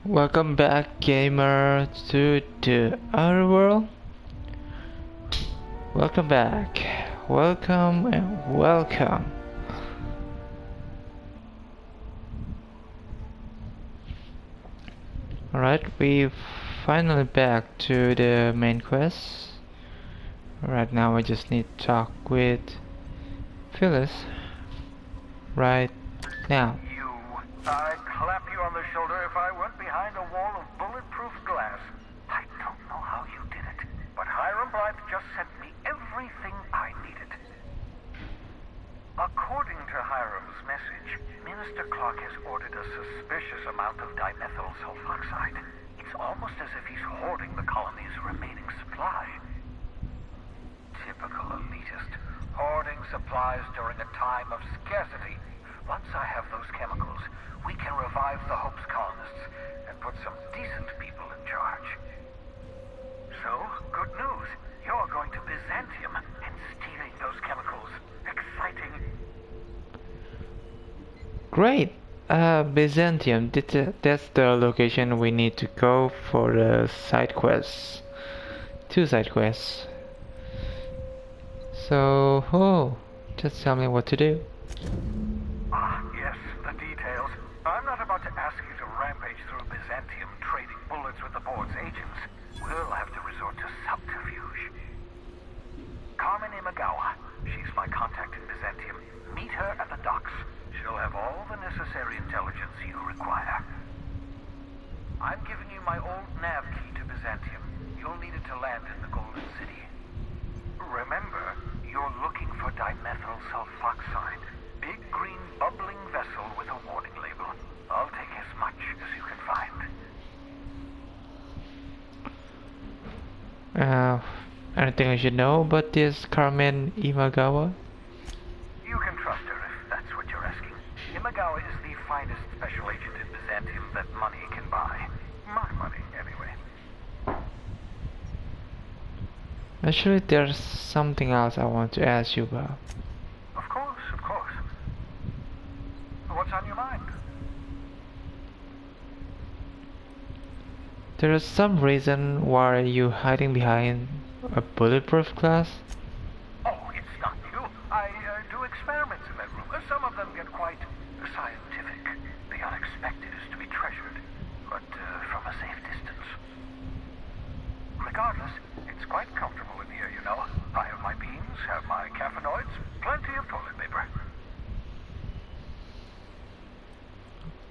Welcome back, gamer, to the other world. Welcome back. Welcome and welcome. Alright, we finally back to the main quest. Right now I just need to talk with Phyllis. Right now. I'd clap you on the shoulder if I went behind a wall of bulletproof glass. I don't know how you did it, but Hiram Blythe just sent me everything I needed. According to Hiram's message, Minister Clark has ordered a suspicious amount of dimethyl sulfoxide. It's almost as if he's hoarding the colony's remaining supply. Typical elitist, hoarding supplies during a time of scarcity. Once I have those chemicals, we can revive the Hope's colonists and put some decent people in charge. So, good news. You're going to Byzantium and stealing those chemicals. Exciting. Great! Byzantium, that's the location we need to go for the side quests. 2 side quests. So, just tell me what to do. Yes, the details. I'm not about to ask you to rampage through Byzantium trading bullets with the board's agents. We'll have to resort to subterfuge. Carmen Imagawa. She's my contact in Byzantium. Meet her at the docks. She'll have all the necessary intelligence you require. I'm giving you my old nav key to Byzantium. You'll need it to land in the Golden City. Remember, you're looking for dimethyl sulfoxide. Big green bubbling vessel with a warning label. I'll take as much as you can find. Anything I should know about this Carmen Imagawa? You can trust her if that's what you're asking. Imagawa is the finest special agent in Byzantium that money can buy. My money, anyway. Actually, there's something else I want to ask you about. Of course, of course. What's on your mind? There is some reason why you hiding behind a bulletproof glass? Oh, it's not new. I do experiments in that room. Some of them get quite scientific. The unexpected is to be treasured, but from a safe distance. Regardless, it's quite comfortable in here, you know. I have my beans, have my caffeinoids, plenty of toilet paper.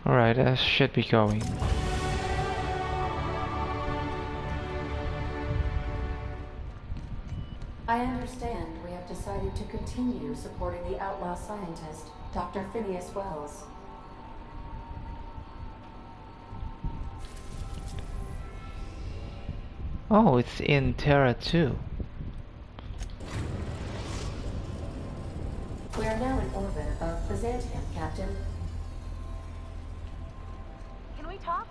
Alright, I should be going. I understand we have decided to continue supporting the outlaw scientist, Dr. Phineas Wells. Oh, it's in Terra too. We are now in orbit above Byzantium, Captain. Can we talk?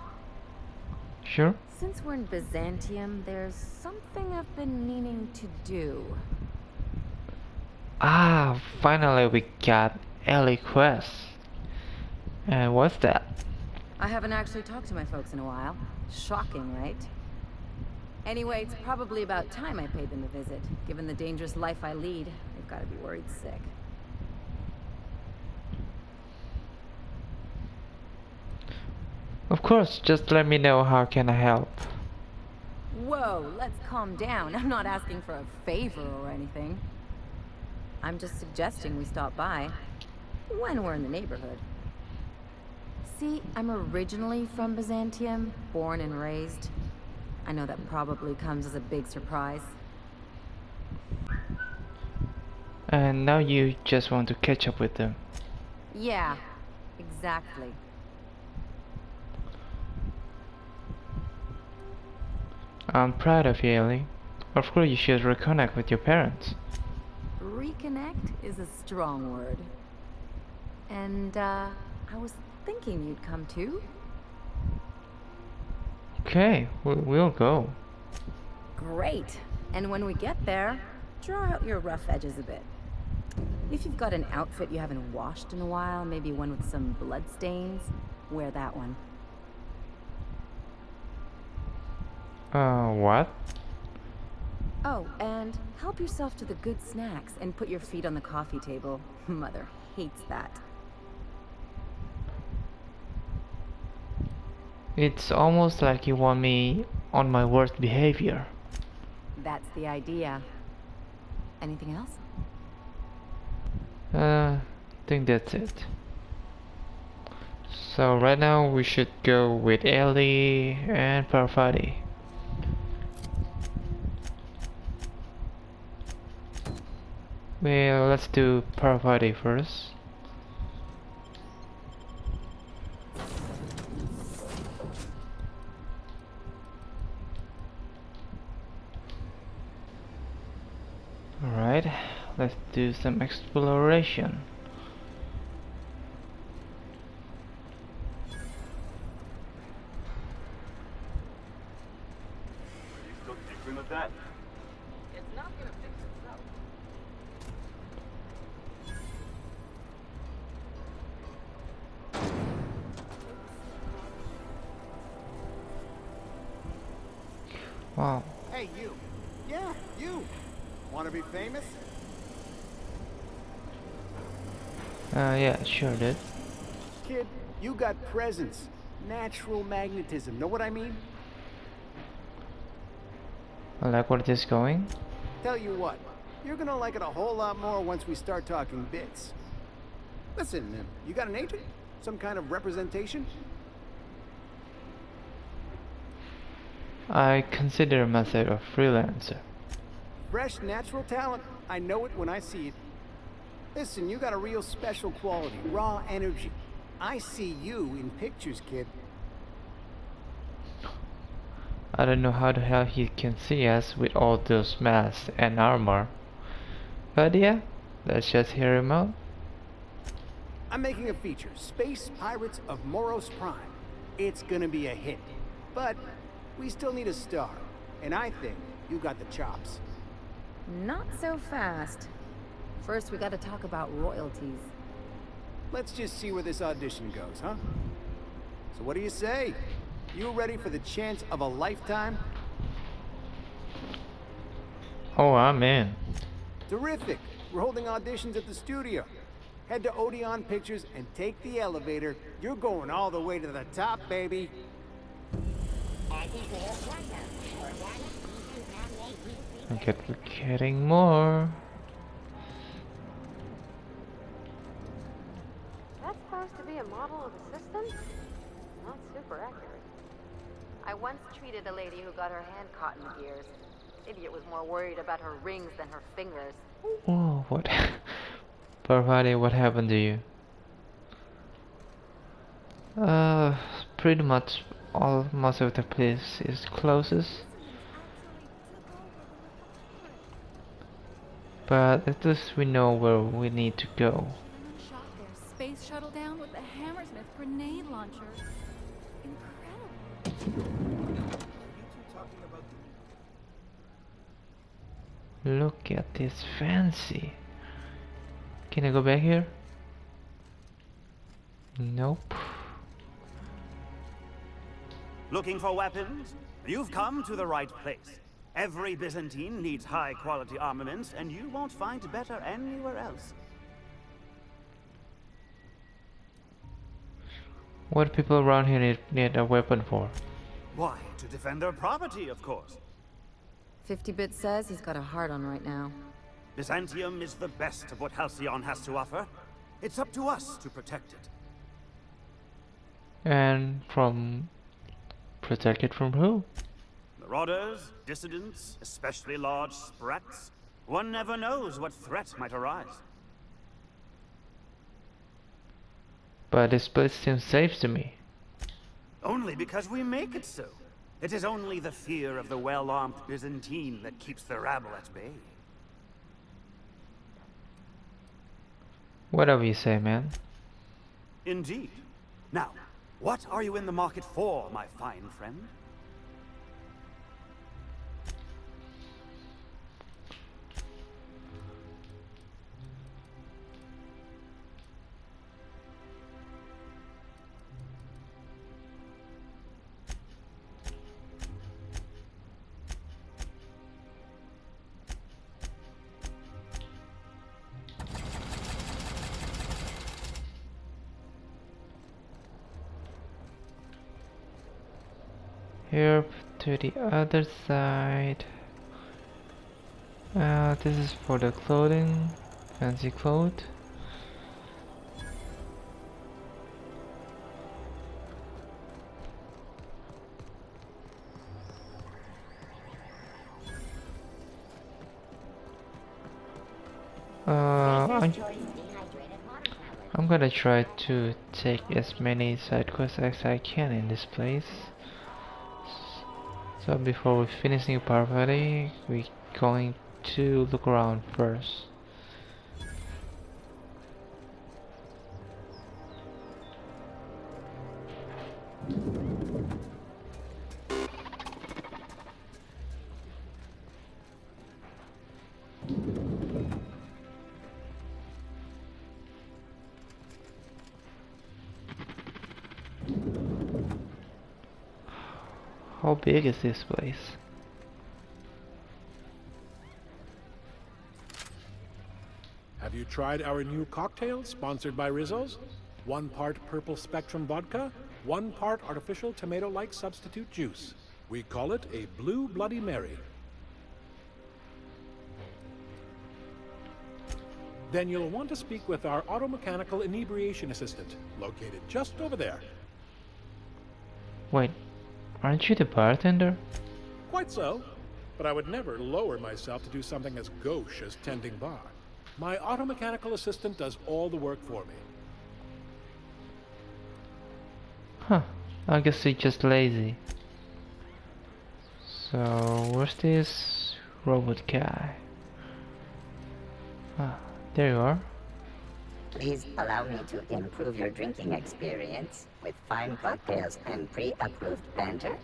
Sure. Since we're in Byzantium, there's something I've been meaning to do. Ah, finally we got Ellie quest. And what's that? I haven't actually talked to my folks in a while. Shocking, right? Anyway, it's probably about time I paid them a visit. Given the dangerous life I lead, they've got to be worried sick. Of course, just let me know how can I help. Whoa, let's calm down. I'm not asking for a favor or anything. I'm just suggesting we stop by when we're in the neighborhood. See, I'm originally from Byzantium, born and raised. I know that probably comes as a big surprise. And now you just want to catch up with them. Yeah, exactly. I'm proud of you, Ellie. Of course you should reconnect with your parents. Reconnect is a strong word. And, I was thinking you'd come too. Okay, we'll go. Great. And when we get there, draw out your rough edges a bit. If you've got an outfit you haven't washed in a while, maybe one with some blood stains, wear that one. What? Oh, and help yourself to the good snacks and put your feet on the coffee table. Mother hates that. It's almost like you want me on my worst behavior. That's the idea. Anything else? Think that's it. So right now we should go with Ellie and Parvati. Well, let's do Parvati first. Alright, let's do some exploration. Still tinkering with that? It's not gonna fix itself. Wow. Hey, you. Yeah, you. Want to be famous? Yeah, sure did. Kid, you got presence. Natural magnetism. Know what I mean? I like where this is going. Tell you what, you're gonna like it a whole lot more once we start talking bits. Listen, you got an agent? Some kind of representation? I consider myself a freelancer. Fresh, natural talent. I know it when I see it. Listen, you got a real special quality, raw energy. I see you in pictures, kid. I don't know how the hell he can see us with all those masks and armor. But yeah, let's just hear him out. I'm making a feature, Space Pirates of Moros Prime. It's gonna be a hit. But we still need a star. And I think you got the chops. Not so fast. First, we gotta talk about royalties. Let's just see where this audition goes, huh? So what do you say? You ready for the chance of a lifetime? Oh, I'm in. Terrific. We're holding auditions at the studio. Head to Odeon Pictures and take the elevator. You're going all the way to the top, baby. We're getting more. That's supposed to be a model of a system? Not super accurate. I once treated a lady who got her hand caught in the gears. Idiot was more worried about her rings than her fingers. Oh, what? Parvati, what happened to you? Pretty much most of the place is closest. But at least we know where we need to go. Shot their space shuttle down with the Hammersmith grenade launcher. Incredible. Look at this fancy. Can I go back here? Nope. Looking for weapons? You've come to the right place. Every Byzantine needs high-quality armaments, and you won't find better anywhere else. What do people around here need a weapon for? Why, to defend their property, of course. 50-bit says he's got a hard on right now. Byzantium is the best of what Halcyon has to offer. It's up to us to protect it. And from... protect it from who? Marauders, dissidents, especially large sprats. One never knows what threat might arise. But this place seems safe to me. Only because we make it so. It is only the fear of the well-armed Byzantine that keeps the rabble at bay. Whatever you say, man. Indeed. Now, what are you in the market for, my fine friend? Here to the other side. This is for the clothing, fancy clothes. I'm gonna try to take as many side quests as I can in this place. So before we finish new property, we're going to look around first. How big is this place? Have you tried our new cocktail sponsored by Rizzo's? 1 part purple spectrum vodka, 1 part artificial tomato-like substitute juice. We call it a Blue Bloody Mary. Then you'll want to speak with our automechanical inebriation assistant, located just over there. Wait, aren't you the bartender? Quite so, but I would never lower myself to do something as gauche as tending bar. My automechanical assistant does all the work for me. Huh, I guess he's just lazy. So, where's this robot guy? Ah, there you are. Please allow me to improve your drinking experience with fine cocktails and pre-approved banter.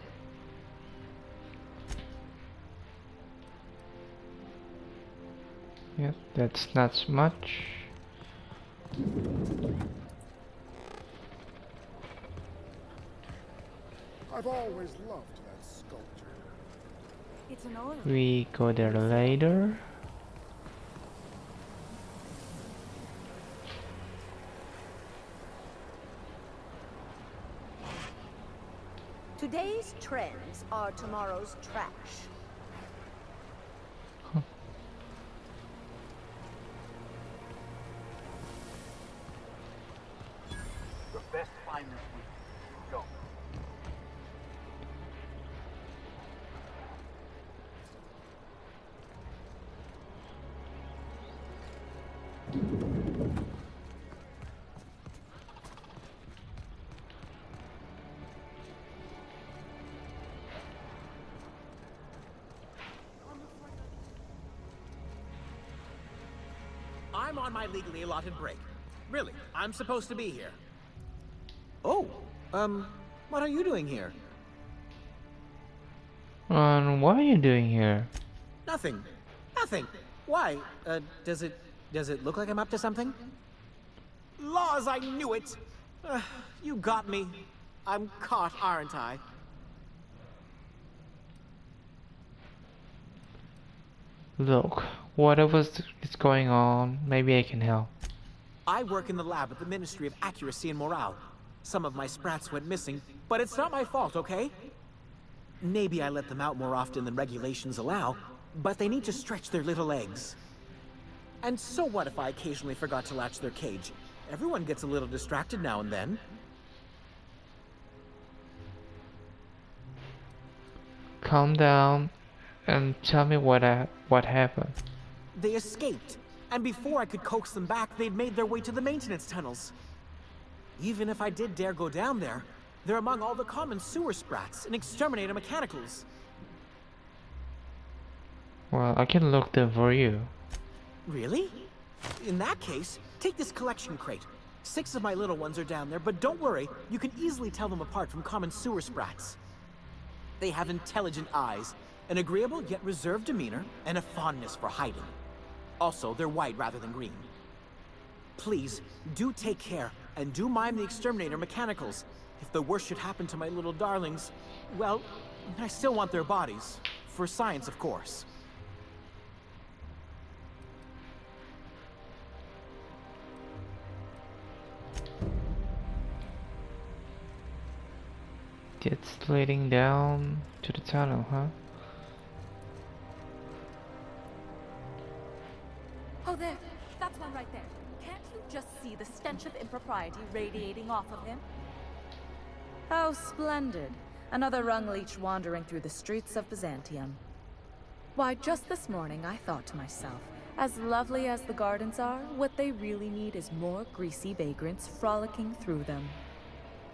Yep, that's not much. I've always loved that sculpture. It's an oil. We go there later. Today's trends are tomorrow's trash. The best find this week. Go. I'm on my legally allotted break. Really, I'm supposed to be here. Oh, what are you doing here? And what are you doing here? Nothing. Nothing. Why? Does it look like I'm up to something? Laws, I knew it! You got me. I'm caught, aren't I? Look, whatever is going on, maybe I can help. I work in the lab at the Ministry of Accuracy and Morale. Some of my sprats went missing, but it's not my fault, okay? Maybe I let them out more often than regulations allow, but they need to stretch their little legs. And so what if I occasionally forgot to latch their cage? Everyone gets a little distracted now and then. Calm down and tell me what happened. They escaped, and before I could coax them back, they'd made their way to the maintenance tunnels. Even if I did dare go down there, they're among all the common sewer sprats and exterminator mechanicals. Well, I can look them for you. Really? In that case, take this collection crate. 6 of my little ones are down there, but don't worry, you can easily tell them apart from common sewer sprats. They have intelligent eyes, an agreeable yet reserved demeanor, and a fondness for hiding. Also, they're white rather than green. Please, do take care, and do mind the exterminator mechanicals. If the worst should happen to my little darlings, well, I still want their bodies. For science, of course. It's leading down to the tunnel, huh? Oh, there. That's one right there. Can't you just see the stench of impropriety radiating off of him? How splendid. Another rung leech wandering through the streets of Byzantium. Why, just this morning I thought to myself, as lovely as the gardens are, what they really need is more greasy vagrants frolicking through them.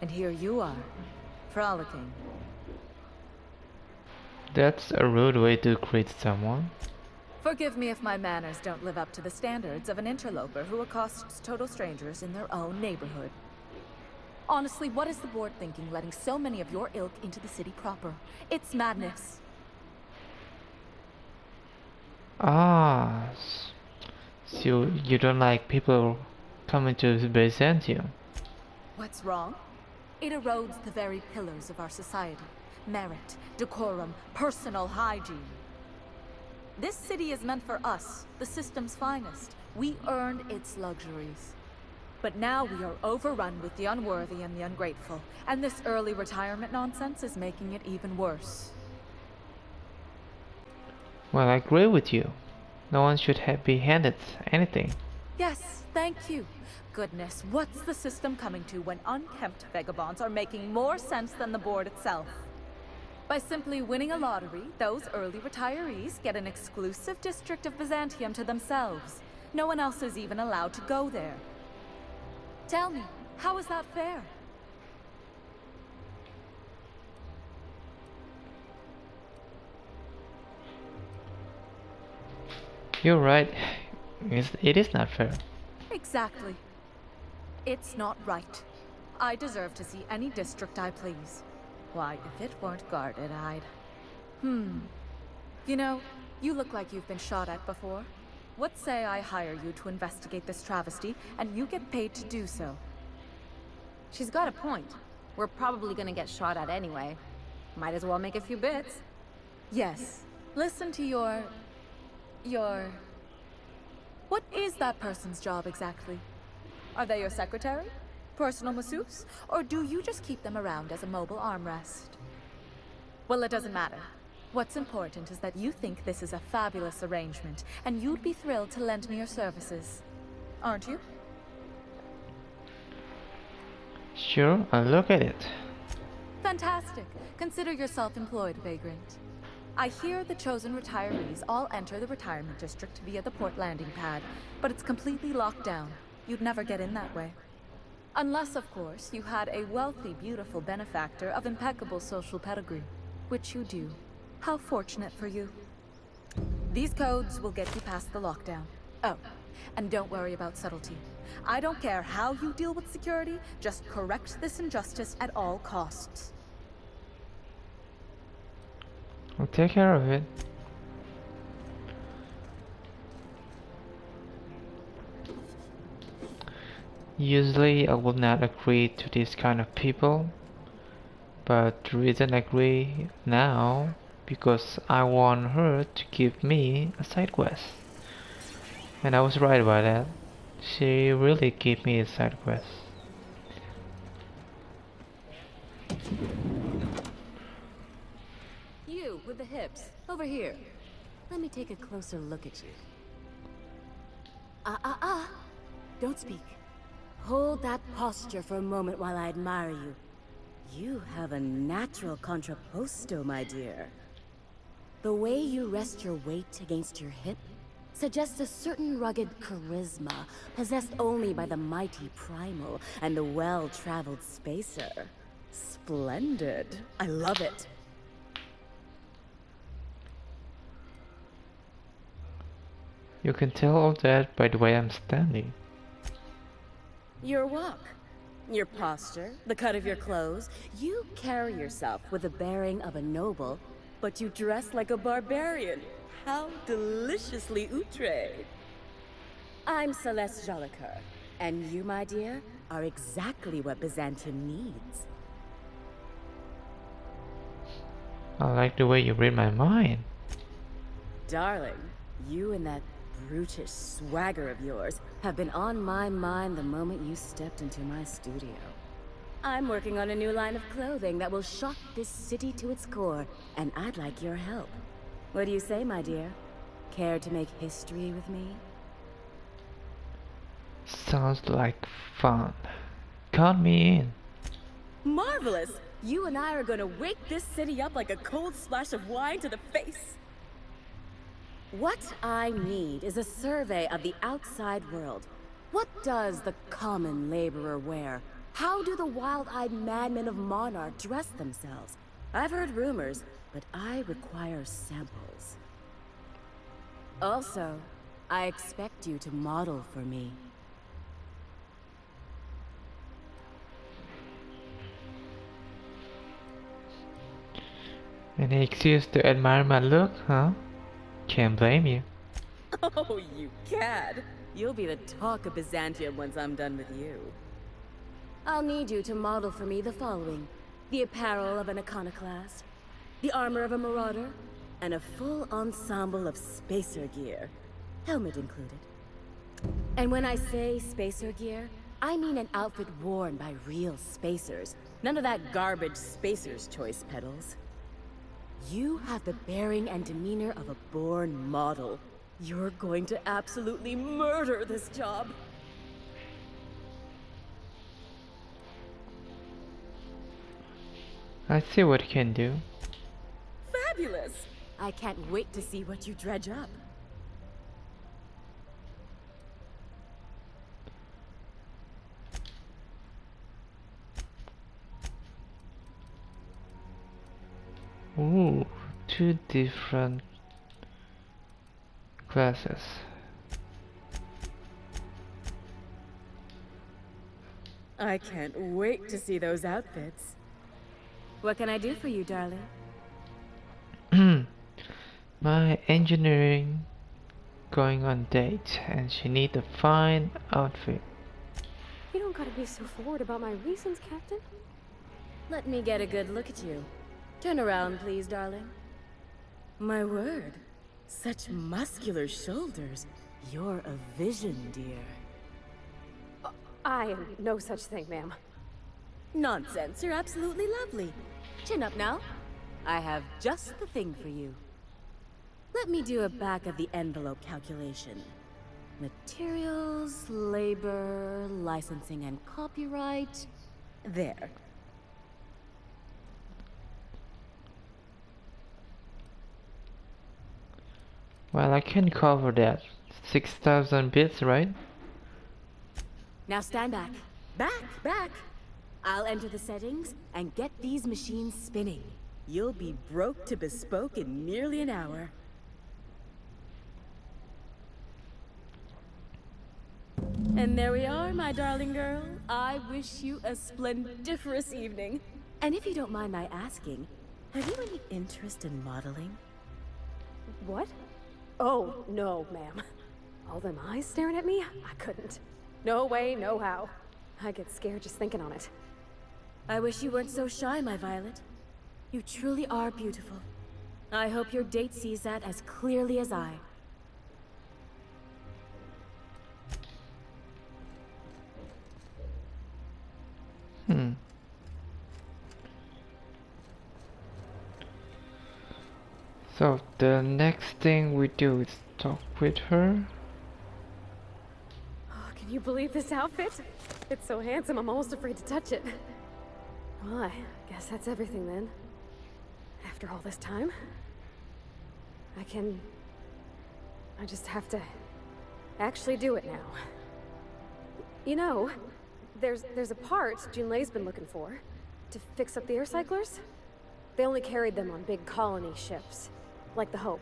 And here you are, frolicking. That's a rude way to greet someone. Forgive me if my manners don't live up to the standards of an interloper who accosts total strangers in their own neighborhood. Honestly, what is the board thinking letting so many of your ilk into the city proper? It's madness. Ah, so you don't like people coming to Byzantium? What's wrong? It erodes the very pillars of our society. Merit, decorum, personal hygiene. This city is meant for us, the system's finest. We earned its luxuries. But now we are overrun with the unworthy and the ungrateful, and this early retirement nonsense is making it even worse. Well, I agree with you. No one should be handed anything. Yes, thank you. Goodness, what's the system coming to when unkempt vagabonds are making more sense than the board itself? By simply winning a lottery, those early retirees get an exclusive district of Byzantium to themselves. No one else is even allowed to go there. Tell me, how is that fair? You're right. It is not fair. Exactly. It's not right. I deserve to see any district I please. Why, if it weren't guarded, I'd... You know, you look like you've been shot at before. What say I hire you to investigate this travesty, and you get paid to do so? She's got a point. We're probably gonna get shot at anyway. Might as well make a few bits. Yes. Listen to your... What is that person's job exactly? Are they your secretary? Personal masseuse? Or do you just keep them around as a mobile armrest? Well, it doesn't matter. What's important is that you think this is a fabulous arrangement, and you'd be thrilled to lend me your services. Aren't you? Sure, I'll look at it. Fantastic. Consider yourself employed, vagrant. I hear the chosen retirees all enter the retirement district via the port landing pad, but it's completely locked down. You'd never get in that way. Unless, of course, you had a wealthy, beautiful benefactor of impeccable social pedigree, which you do. How fortunate for you. These codes will get you past the lockdown. Oh, and don't worry about subtlety. I don't care how you deal with security, just correct this injustice at all costs. I'll take care of it. Usually I would not agree to this kind of people, but the reason I agree now because I want her to give me a side quest. And I was right about that. She really gave me a side quest. You with the hips, over here. Let me take a closer look at you. Don't speak. Hold that posture for a moment while I admire you. You have a natural contrapposto, my dear. The way you rest your weight against your hip suggests a certain rugged charisma possessed only by the mighty primal and the well-traveled spacer. Splendid. I love it. You can tell all that by the way I'm standing. Your walk, your posture, the cut of your clothes. You carry yourself with the bearing of a noble, but you dress like a barbarian. How deliciously outre. I'm Celeste Jolicoeur, and you, my dear, are exactly what Byzantium needs. I like the way you read my mind. Darling, you and that brutish swagger of yours have been on my mind the moment you stepped into my studio. I'm working on a new line of clothing that will shock this city to its core, and I'd like your help. What do you say, my dear? Care to make history with me? Sounds like fun. Count me in. Marvelous! You and I are gonna wake this city up like a cold splash of wine to the face. What I need is a survey of the outside world. What does the common laborer wear? How do the wild-eyed madmen of Monarch dress themselves? I've heard rumors, but I require samples. Also, I expect you to model for me. Any excuse to admire my look, huh? Can't blame you. Oh, you cad! You'll be the talk of Byzantium once I'm done with you. I'll need you to model for me the following: the apparel of an iconoclast, the armor of a marauder, and a full ensemble of spacer gear, helmet included. And when I say spacer gear, I mean an outfit worn by real spacers. None of that garbage spacer's choice pedals. You have the bearing and demeanor of a born model. You're going to absolutely murder this job. I see what you can do. Fabulous! I can't wait to see what you dredge up. Ooh, two different classes. I can't wait to see those outfits. What can I do for you, darling? My engineering going on date, and she need a fine outfit. You don't gotta be so forward about my reasons, Captain. Let me get a good look at you. Turn around, please, darling. My word, such muscular shoulders. You're a vision, dear. I am no such thing, ma'am. Nonsense, you're absolutely lovely. Chin up now. I have just the thing for you. Let me do a back-of-the-envelope calculation. Materials, labor, licensing and copyright. There. Well, I can cover that. 6,000 bits, right? Now stand back. Back! I'll enter the settings and get these machines spinning. You'll be broke to bespoke in nearly an hour. And there we are, my darling girl. I wish you a splendiferous evening. And if you don't mind my asking, have you any interest in modeling? What? Oh, no, ma'am. All them eyes staring at me? I couldn't. No way, no how. I get scared just thinking on it. I wish you weren't so shy, my Violet. You truly are beautiful. I hope your date sees that as clearly as I. So the next thing we do is talk with her. Oh, can you believe this outfit? It's so handsome, I'm almost afraid to touch it. Well, I guess that's everything then. After all this time, I just have to actually do it now. You know, there's a part Junlei's been looking for to fix up the air cyclers. They only carried them on big colony ships, like the Hope.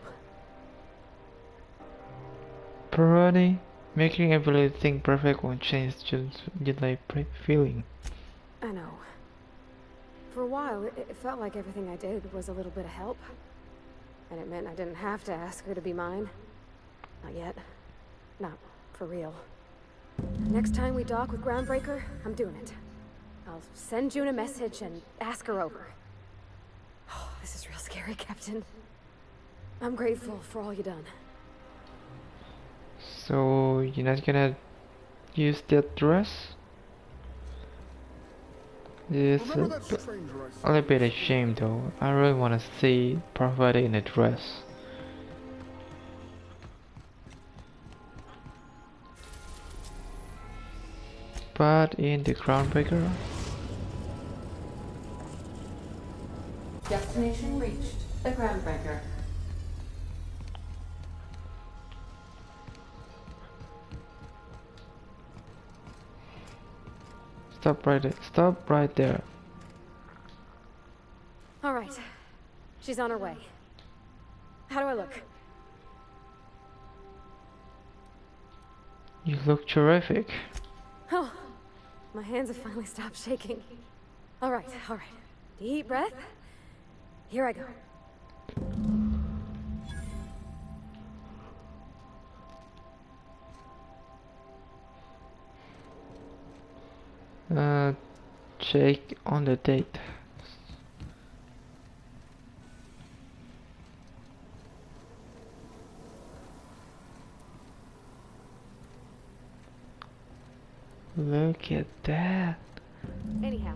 Parody, making everything perfect won't change Junlei feeling. I know. For a while, it felt like everything I did was a little bit of help. And it meant I didn't have to ask her to be mine. Not yet. Not for real. Next time we dock with Groundbreaker, I'm doing it. I'll send June a message and ask her over. Oh, this is real scary, Captain. I'm grateful for all you done. So you're not gonna use that dress? It's a little bit a shame though. I really want to see Parvati in a dress. But in the Groundbreaker, Destination reached. The Groundbreaker. stop right there. Stop right there. All right. She's on her way. How do I look? You look terrific. Oh, my hands have finally stopped shaking. All right, all right. Deep breath. Here I go. Check on the date. Look at that. Anyhow,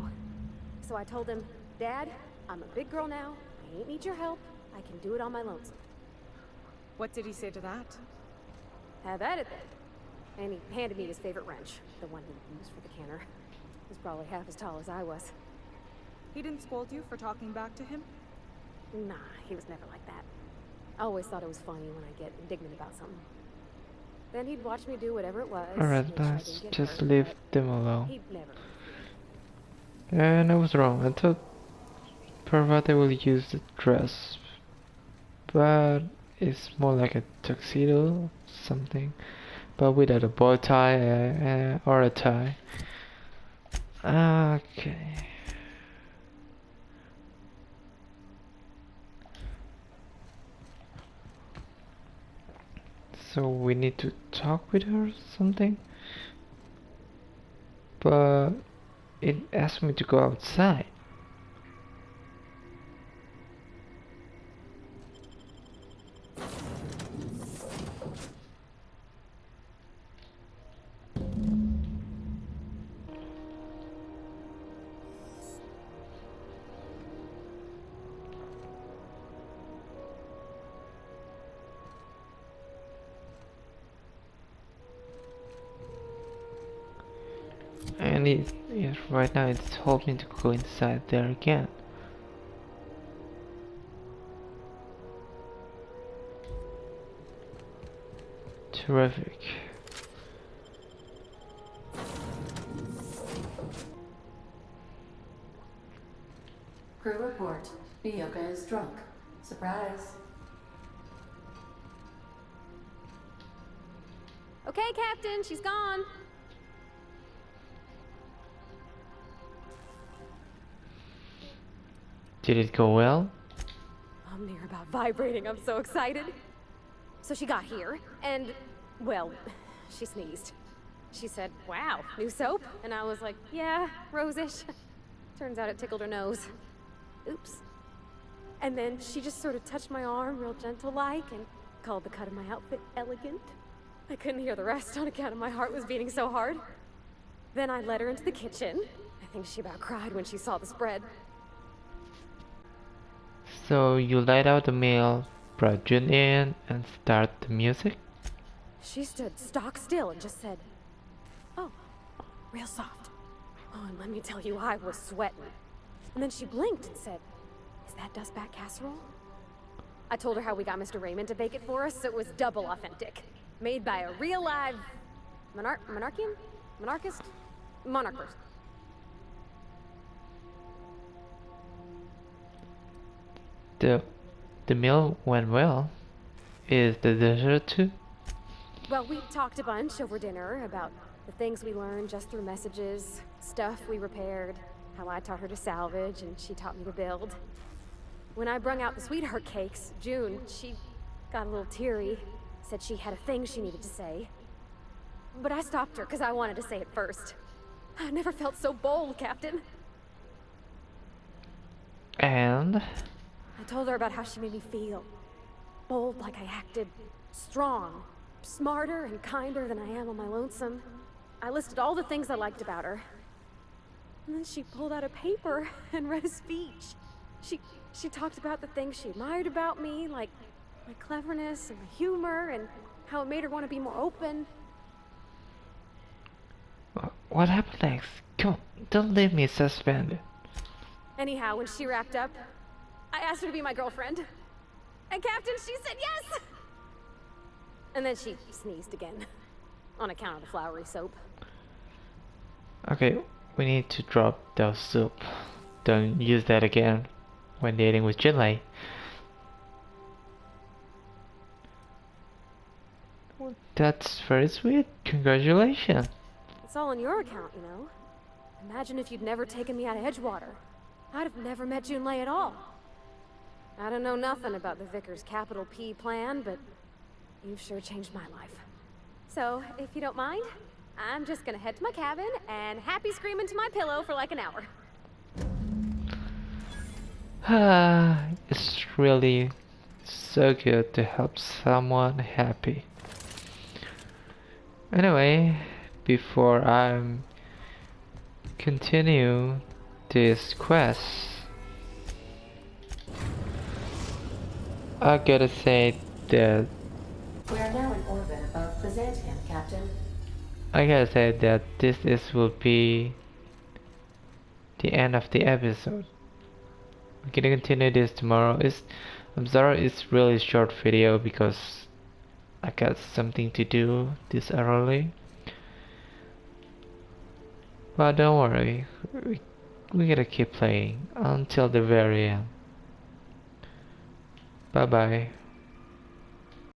so I told him, Dad, I'm a big girl now. I ain't need your help. I can do it on my lonesome. What did he say to that? Have at it then. And he handed me his favorite wrench, the one he used for the canner. He was probably half as tall as I was. He didn't scold you for talking back to him? Nah, he was never like that. I always thought it was funny when I get indignant about something. Then he'd watch me do whatever it was. Alright, make sure I let's didn't get just hurt, leave but them alone. he'd never. And I was wrong. I thought Parvati will use the dress, but it's more like a tuxedo, something, but without a bow tie or a tie. Okay. So we need to talk with her or something, but it asked me to go outside. And yes, right now it's told me to go inside there again. Terrific. Crew report. Bioka is drunk. Surprise. Okay, Captain, she's gone. Did it go well? I'm near about vibrating. I'm so excited. So she got here, and, well, she sneezed. She said, wow, new soap? And I was like, yeah, rose-ish. Turns out it tickled her nose. Oops. And then she just sort of touched my arm real gentle-like and called the cut of my outfit elegant. I couldn't hear the rest on account of my heart was beating so hard. Then I led her into the kitchen. I think she about cried when she saw the spread. So you laid out the meal, brought June in, and start the music? She stood stock still and just said, oh, real soft. Oh, and let me tell you, I was sweating. And then she blinked and said, is that dustback casserole? I told her how we got Mr. Raymond to bake it for us, so it was double authentic. Made by a real live monarchian? Monarchist? Monarch person. The meal went well. Is the dessert too? Well, we talked a bunch over dinner about the things we learned just through messages, stuff we repaired, how I taught her to salvage and she taught me to build. When I brung out the sweetheart cakes, June, she got a little teary, said she had a thing she needed to say. But I stopped her because I wanted to say it first. I never felt so bold, Captain. And? I told her about how she made me feel. Bold like I acted, strong, smarter and kinder than I am on my lonesome. I listed all the things I liked about her. And then she pulled out a paper and read a speech. She talked about the things she admired about me, like my cleverness and my humor, and how it made her want to be more open. What happened next? Come on, don't leave me suspended. Anyhow, when she wrapped up, I asked her to be my girlfriend. And Captain, she said yes! And then she sneezed again. On account of the flowery soap. Okay, we need to drop the soup. Don't use that again when dating with Jinlei. That's very sweet. Congratulations. It's all on your account, you know. Imagine if you'd never taken me out of Edgewater. I'd have never met Junlei at all. I don't know nothing about the Vicar's capital P plan, but you've sure changed my life. So, if you don't mind, I'm just gonna head to my cabin and happy scream into my pillow for like an hour. It's really so good to help someone happy. Anyway, before I continue this quest, I gotta say that We are now in orbit above Byzantium, Captain. I gotta say that this will be the end of the episode. I'm gonna continue this tomorrow. I'm sorry it's really short video because I got something to do this early. But don't worry, we gotta keep playing until the very end. Bye bye.